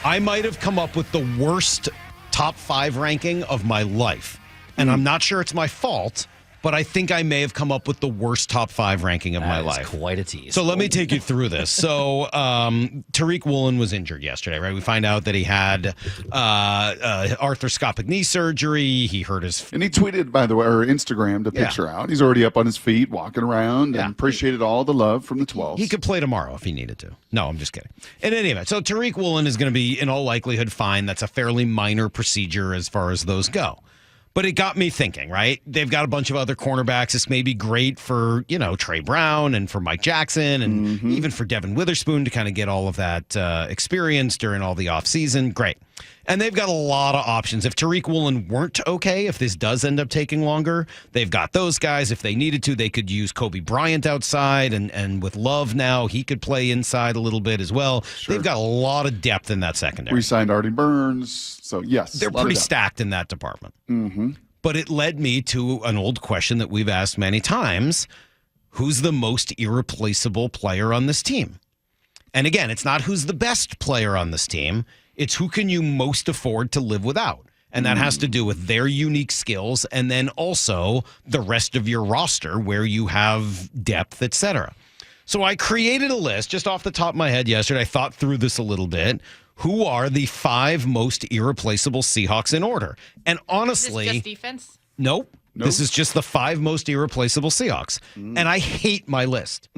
I might have come up with the worst top 5 ranking of my life. And I'm not sure it's my fault, but I think I may have come up with the worst top 5 ranking of my life. Quite a tease. So let me take you through this. So Tariq Woolen was injured yesterday, right? We find out that he had arthroscopic knee surgery. He hurt his... And he tweeted, by the way, or Instagrammed a picture out. He's already up on his feet, walking around, and appreciated all the love from the 12s. He could play tomorrow if he needed to. No, I'm just kidding. In any event, so Tariq Woolen is going to be, in all likelihood, fine. That's a fairly minor procedure as far as those go. But it got me thinking, right? They've got a bunch of other cornerbacks. This may be great for, Trey Brown and for Mike Jackson and even for Devin Witherspoon to kind of get all of that experience during all the offseason. Great. And they've got a lot of options. If Tariq Woolen weren't okay, if this does end up taking longer, they've got those guys. If they needed to, they could use Kobe Bryant outside. And with Love now, he could play inside a little bit as well. Sure. They've got a lot of depth in that secondary. We signed Artie Burns. So, yes. They're pretty stacked in that department. Mm-hmm. But it led me to an old question that we've asked many times. Who's the most irreplaceable player on this team? And again, it's not who's the best player on this team. It's who can you most afford to live without. And that has to do with their unique skills and then also the rest of your roster where you have depth, etc. So I created a list just off the top of my head yesterday. I thought through this a little bit. Who are the 5 most irreplaceable Seahawks in order? And honestly... Is this just defense? Nope. This is just the 5 most irreplaceable Seahawks. And I hate my list.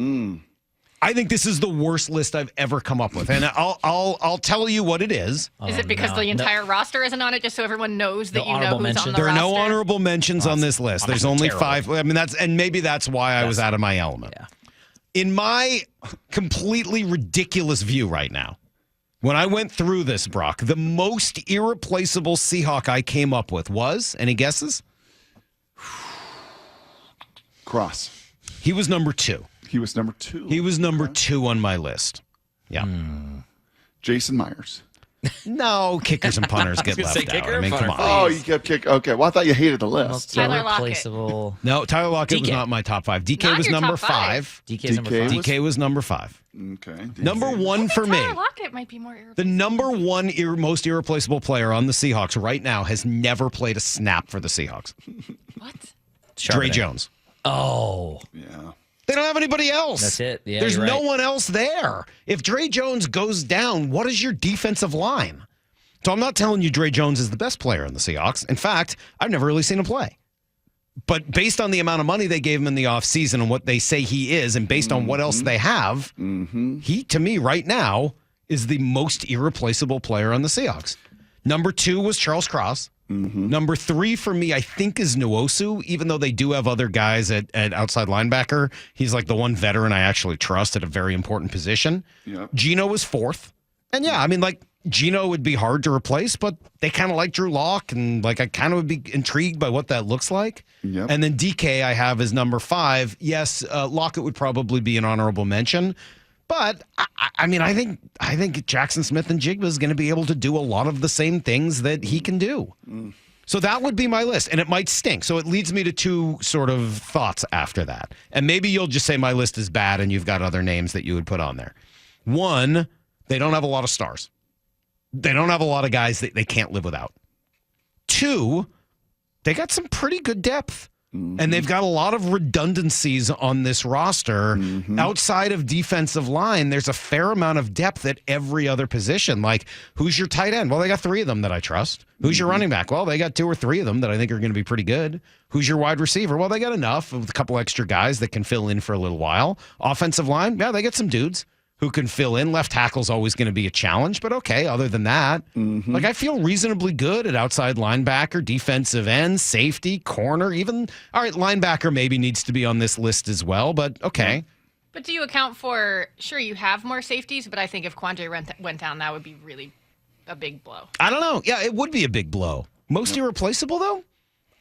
I think this is the worst list I've ever come up with, and I'll tell you what it is. Is it because the entire roster isn't on it, just so everyone knows that No you know who's on the roster? There are no honorable mentions on this list. There's only 5. I mean, maybe that's why I was out of my element. Yeah. In my completely ridiculous view right now, when I went through this, Brock, the most irreplaceable Seahawk I came up with was, any guesses? Cross. He was number 2. He was number 2. He was number 2 on my list. Yeah. Jason Myers. No, kickers and punters get left out. I mean, come on. Oh, you kept kick. Okay, well, I thought you hated the list. Tyler Lockett. Irreplaceable. No, Tyler Lockett was DK. not my top 5. DK Not was your number top 5. 5. DK's number 5. DK was number 5. Okay. Number 1 for me. Tyler Lockett might be more irreplaceable. The number 1 most irreplaceable player on the Seahawks right now has never played a snap for the Seahawks. What? Dre Jones. Oh. Yeah. They don't have anybody else. That's it. Yeah, There's you're no right. one else there. If Dre Jones goes down, what is your defensive line? So I'm not telling you Dre Jones is the best player in the Seahawks. In fact, I've never really seen him play. But based on the amount of money they gave him in the offseason and what they say he is, and based on what else they have, he, to me, right now, is the most irreplaceable player on the Seahawks. Number 2 was Charles Cross. Number 3 for me, I think, is Nwosu, even though they do have other guys at outside linebacker. He's like the one veteran I actually trust at a very important position. Yep. Gino was 4th. And yeah, I mean, like, Gino would be hard to replace, but they kind of like Drew Lock, and like I kind of would be intrigued by what that looks like. Yep. And then DK I have as number 5. Yes, Lockett would probably be an honorable mention. But I mean, I think Jackson Smith and Jigba is going to be able to do a lot of the same things that he can do. So that would be my list, and it might stink. So it leads me to 2 sort of thoughts after that. And maybe you'll just say my list is bad and you've got other names that you would put on there. 1, they don't have a lot of stars. They don't have a lot of guys that they can't live without. 2, they got some pretty good depth. And they've got a lot of redundancies on this roster. Outside of defensive line, there's a fair amount of depth at every other position. Like, who's your tight end? Well, they got 3 of them that I trust. Who's your running back? Well, they got 2 or 3 of them that I think are going to be pretty good. Who's your wide receiver? Well, they got enough with a couple extra guys that can fill in for a little while. Offensive line, yeah, they got some dudes who can fill in. Left tackle's always going to be a challenge, but okay, other than that, like I feel reasonably good at outside linebacker, defensive end, safety, corner, even, all right, linebacker maybe needs to be on this list as well, but okay. But do you account for, sure, you have more safeties, but I think if Quandre went down, that would be really a big blow. I don't know. Yeah, it would be a big blow. Most irreplaceable, though?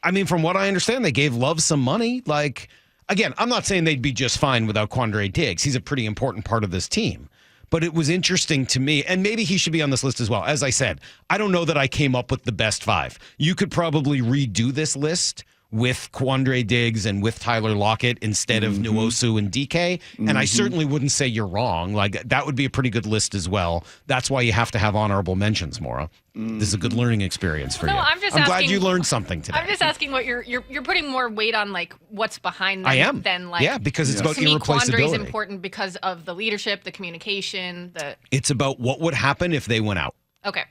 I mean, from what I understand, they gave Love some money. Like, again, I'm not saying they'd be just fine without Quandre Diggs. He's a pretty important part of this team. But it was interesting to me, and maybe he should be on this list as well. As I said, I don't know that I came up with the best 5. You could probably redo this list with Quandre Diggs and with Tyler Lockett instead of Nwosu and DK. And I certainly wouldn't say you're wrong. Like, that would be a pretty good list as well. That's why you have to have honorable mentions, Maura. This is a good learning experience for you. I'm just glad asking- you learned something today. I'm just asking what you're putting more weight on, like what's behind them I am. than like Yeah, because it's about to me, Quandre is irreplaceability. important because of the leadership, the communication, the It's about what would happen if they went out. okay.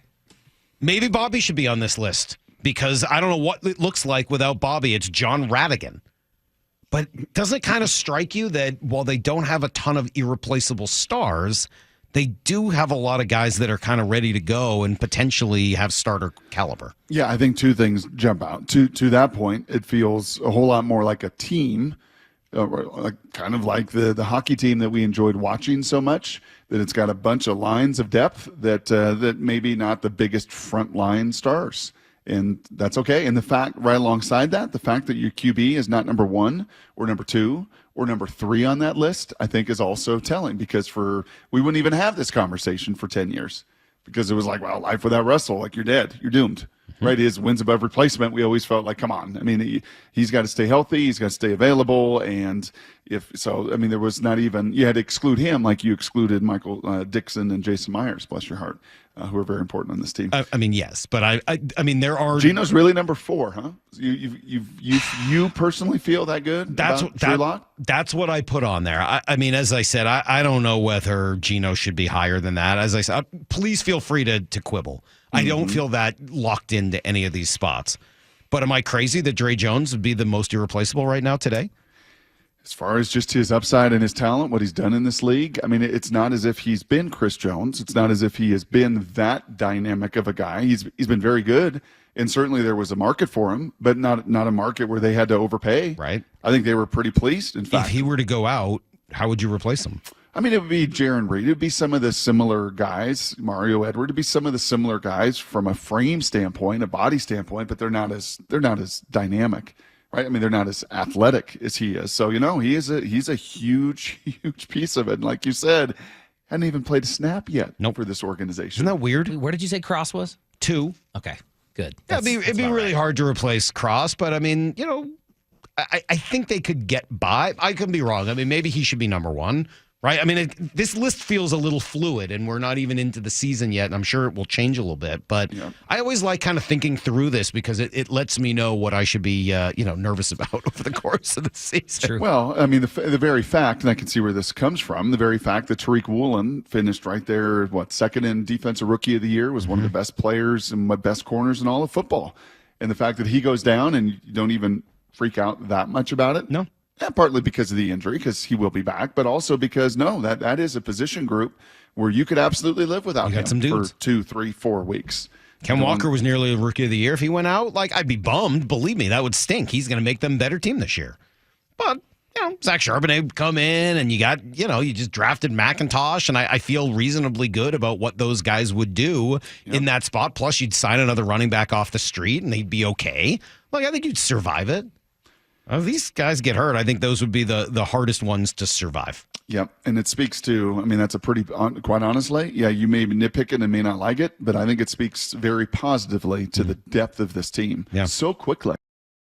Maybe Bobby should be on this list because I don't know what it looks like without Bobby. It's John Radigan. But doesn't it kind of strike you that while they don't have a ton of irreplaceable stars, they do have a lot of guys that are kind of ready to go and potentially have starter caliber? Yeah, I think two things jump out. To that point, it feels a whole lot more like a team, kind of like the hockey team that we enjoyed watching so much. That it's got a bunch of lines of depth that maybe not the biggest front line stars, and that's okay. And the fact, right alongside that, the fact that your QB is not number 1 or number 2 or number 3 on that list, I think is also telling, because we wouldn't even have this conversation for 10 years because it was like, well, life without Russell, like you're dead, you're doomed. Right, his wins above replacement. We always felt like, come on. I mean, he's got to stay healthy. He's got to stay available. And there was not even, you had to exclude him like you excluded Michael Dixon and Jason Myers, bless your heart, who are very important on this team. Yes, but I mean, there are. Gino's really number 4, huh? You personally feel that good? That's what I put on there. I mean, as I said, I don't know whether Gino should be higher than that. As I said, please feel free to quibble. I don't feel that locked into any of these spots. But am I crazy that Dre Jones would be the most irreplaceable right now today? As far as just his upside and his talent, what he's done in this league, I mean, it's not as if he's been Chris Jones. It's not as if he has been that dynamic of a guy. He's been very good, and certainly there was a market for him, but not a market where they had to overpay. Right. I think they were pretty pleased, in fact. If he were to go out, how would you replace him? I mean, it would be Jaron Reed. It would be some of the similar guys, Mario Edward. It would be some of the similar guys from a frame standpoint, a body standpoint, but they're not as dynamic, right? I mean, they're not as athletic as he is. So, he's a huge, huge piece of it. And like you said, hadn't even played a snap yet for this organization. Isn't that weird? Where did you say Cross was? 2. Okay, good. Yeah, it'd be really hard to replace Cross, but I mean, I think they could get by. I could be wrong. I mean, maybe he should be number 1. Right? I mean, this list feels a little fluid, and we're not even into the season yet, and I'm sure it will change a little bit. But I always like kind of thinking through this because it lets me know what I should be, nervous about over the course of the season. True. Well, I mean, the very fact, and I can see where this comes from, the very fact that Tariq Woolen finished right there, second in Defensive Rookie of the Year, was one of the best players and my best corners in all of football. And the fact that he goes down and you don't even freak out that much about it. No. And partly because of the injury, because he will be back, but also because that is a position group where you could absolutely live without him some dudes. for 2, 3, 4 weeks. Ken Walker was nearly a Rookie of the Year. If he went out, I'd be bummed. Believe me, that would stink. He's going to make them a better team this year. But Zach Charbonnet would come in, and you got you just drafted McIntosh, and I feel reasonably good about what those guys would do in that spot. Plus, you'd sign another running back off the street, and they'd be okay. I think you'd survive it. If these guys get hurt, I think those would be the hardest ones to survive. Yep, and it speaks to, that's a pretty, quite honestly, you may be nitpicking and may not like it, but I think it speaks very positively to the depth of this team so quickly.